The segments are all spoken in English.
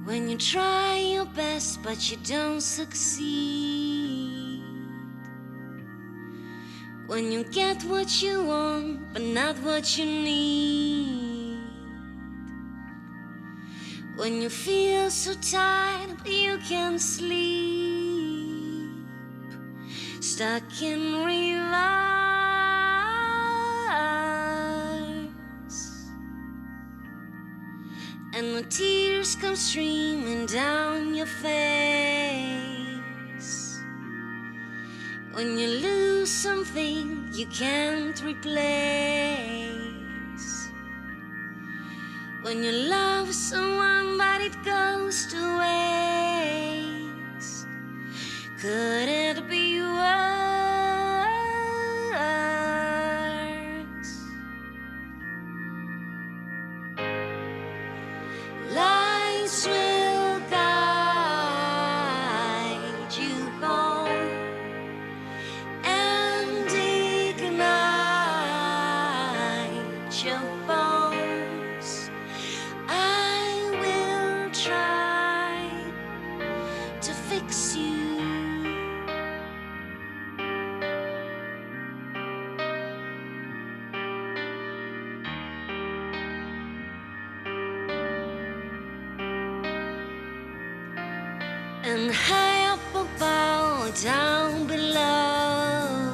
When you try your best but you don't succeed. When you get what you want but not what you need. When you feel so tired but you can't sleep. Stuck in reverse. And the tears come streaming down your face. When you lose something you can't replace. When you love someone but it goes to waste. Could it be worse? Lights will guide you home and ignite your bones. I will try to fix you. And high up above, down below.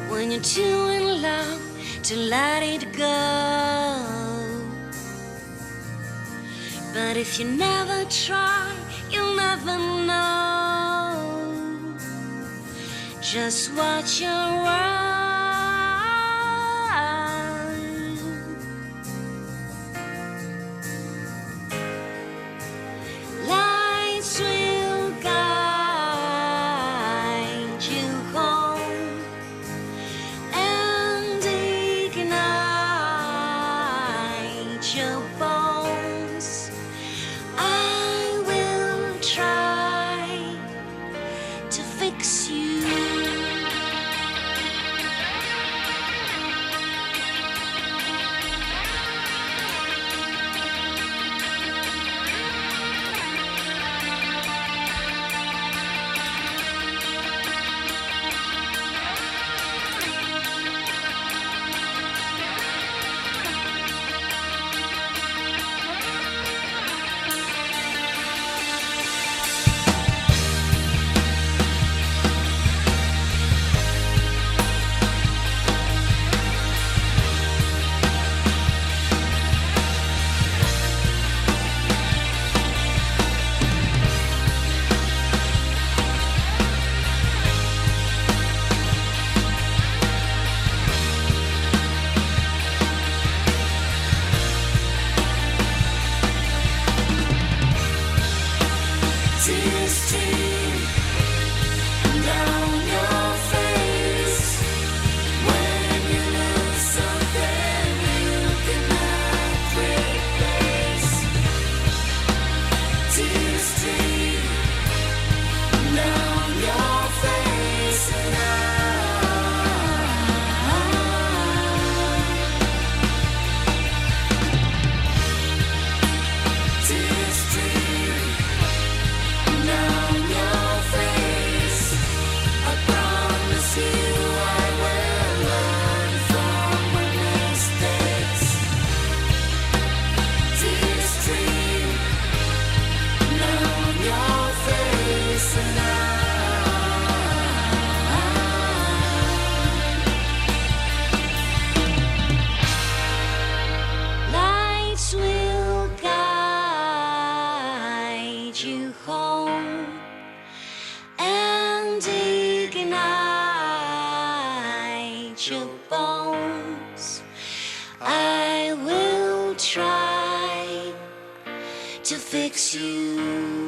When you're too in love to let it go. But if you never try, you'll never know. Just watch your world. Lights will guide you home and ignite your bones. I will try to fix you. Tears stream down your face when you lose something you cannot replace. Tears stream down your face and tears stream down your face. I promise you I will learn from my mistakes. Tears stream down your face and lights will guide you home and ignite your bones. I will try to fix you.